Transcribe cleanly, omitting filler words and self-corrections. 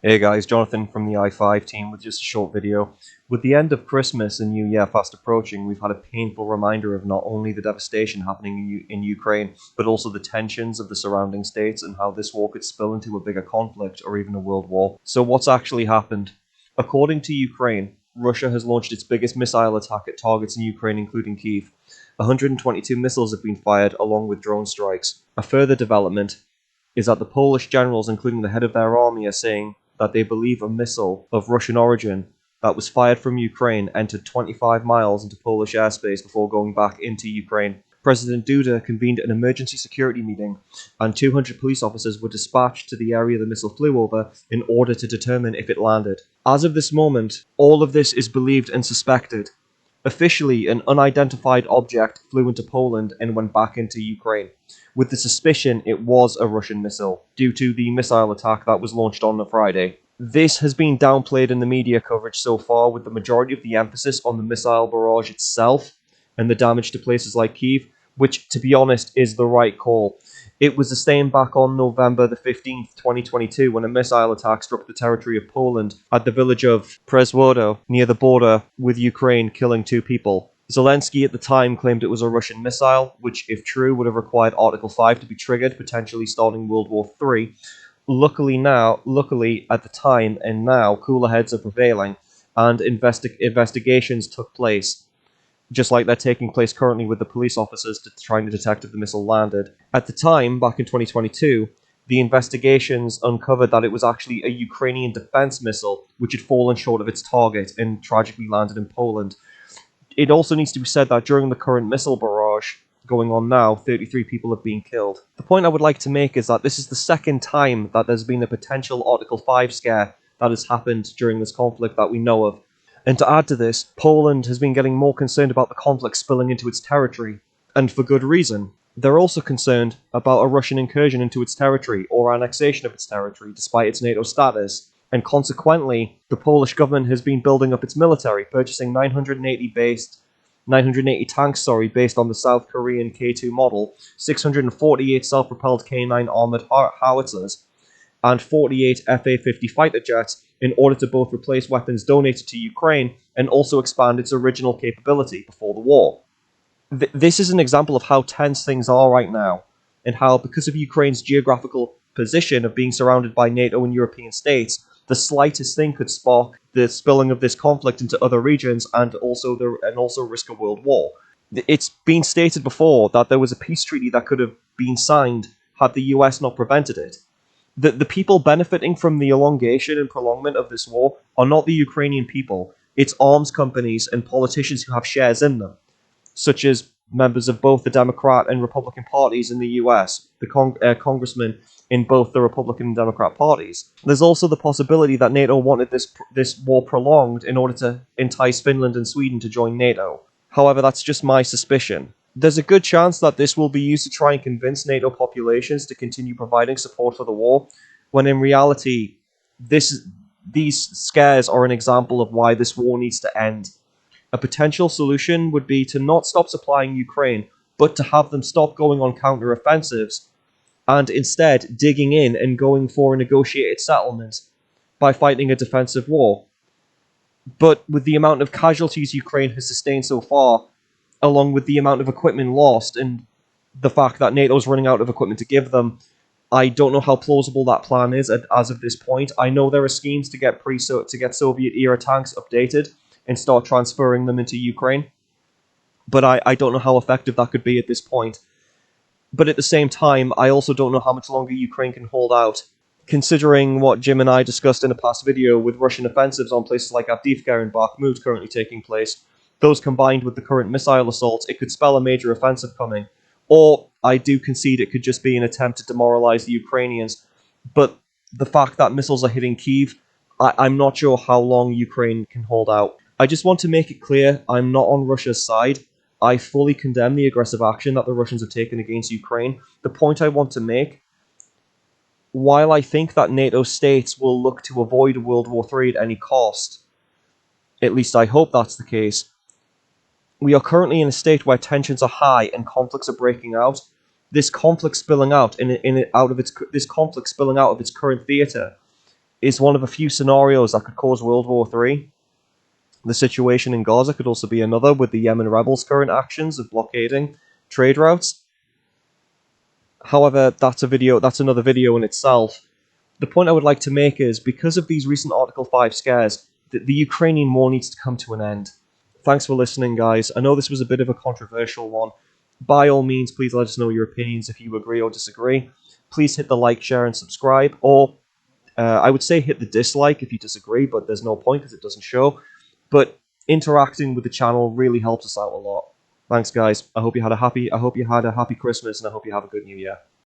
Hey guys, Jonathan from the i5 team with just a short video. With the end of Christmas and New Year fast approaching, we've had a painful reminder of not only the devastation happening in Ukraine, but also the tensions of the surrounding states and how this war could spill into a bigger conflict or even a world war. So what's actually happened? According to Ukraine, Russia has launched its biggest missile attack at targets in Ukraine, including Kyiv. 122 missiles have been fired along with drone strikes. A further development is that the Polish generals, including the head of their army, are saying that they believe a missile of Russian origin that was fired from Ukraine entered 25 miles into Polish airspace before going back into Ukraine. President Duda convened an emergency security meeting, and 200 police officers were dispatched to the area the missile flew over in order to determine if it landed. As of this moment, all of this is believed and suspected. Officially, an unidentified object flew into Poland and went back into Ukraine, with the suspicion it was a Russian missile, due to the missile attack that was launched on the Friday. This has been downplayed in the media coverage so far, with the majority of the emphasis on the missile barrage itself and the damage to places like Kyiv, which, to be honest, is the right call. It was the same back on November the 15th, 2022, when a missile attack struck the territory of Poland at the village of Przewodów near the border with Ukraine, killing 2 people. Zelensky at the time claimed it was a Russian missile, which, if true, would have required Article 5 to be triggered, potentially starting World War III. Luckily, at the time and now, cooler heads are prevailing, and investigations took place, just like they're taking place currently with the police officers trying to detect if the missile landed. At the time, back in 2022, the investigations uncovered that it was actually a Ukrainian defense missile, which had fallen short of its target and tragically landed in Poland. It also needs to be said that during the current missile barrage going on now, 33 people have been killed. The point I would like to make is that this is the second time that there's been a potential Article 5 scare that has happened during this conflict that we know of. And to add to this, Poland has been getting more concerned about the conflict spilling into its territory, and for good reason. They're also concerned about a Russian incursion into its territory or annexation of its territory, despite its NATO status. And consequently, the Polish government has been building up its military, purchasing 980 tanks based on the South Korean K2 model, 648 self-propelled K9 armored howitzers, and 48 Fa-50 fighter jets in order to both replace weapons donated to Ukraine and also expand its original capability before the war. This is an example of how tense things are right now, and how, because of Ukraine's geographical position of being surrounded by NATO and European states, the slightest thing could spark the spilling of this conflict into other regions and also risk a world war. It's been stated before that there was a peace treaty that could have been signed had the US not prevented it. The people benefiting from the elongation and prolongment of this war are not the Ukrainian people. It's arms companies and politicians who have shares in them, such as members of both the Democrat and Republican parties in the US, the congressmen in both the Republican and Democrat parties. There's also the possibility that NATO wanted this war prolonged in order to entice Finland and Sweden to join NATO. However, that's just my suspicion. There's a good chance that this will be used to try and convince NATO populations to continue providing support for the war, when in reality, these scares are an example of why this war needs to end. A potential solution would be to not stop supplying Ukraine, but to have them stop going on counter-offensives, and instead digging in and going for a negotiated settlement by fighting a defensive war. But with the amount of casualties Ukraine has sustained so far, along with the amount of equipment lost and the fact that NATO's running out of equipment to give them, I don't know how plausible that plan is as of this point. I know there are schemes to get Soviet-era tanks updated and start transferring them into Ukraine, but I don't know how effective that could be at this point. But at the same time, I also don't know how much longer Ukraine can hold out. Considering what Jim and I discussed in a past video with Russian offensives on places like Avdiivka and Bakhmut currently taking place, those combined with the current missile assaults, it could spell a major offensive coming. Or, I do concede it could just be an attempt to demoralize the Ukrainians. But the fact that missiles are hitting Kyiv, I'm not sure how long Ukraine can hold out. I just want to make it clear, I'm not on Russia's side. I fully condemn the aggressive action that the Russians have taken against Ukraine. The point I want to make, while I think that NATO states will look to avoid World War III at any cost, at least I hope that's the case, we are currently in a state where tensions are high and conflicts are breaking out. This conflict spilling out of its current theater is one of a few scenarios that could cause World War III. The situation in Gaza could also be another, with the Yemen rebels' current actions of blockading trade routes. However, that's another video in itself. The point I would like to make is, because of these recent Article 5 scares, the Ukrainian war needs to come to an end. Thanks for listening, guys. I know this was a bit of a controversial one. By all means, please let us know your opinions if you agree or disagree. Please hit the like, share, and subscribe, or I would say hit the dislike if you disagree, but there's no point because it doesn't show. But interacting with the channel really helps us out a lot. Thanks, guys. I hope you had a happy Christmas, and I hope you have a good New Year.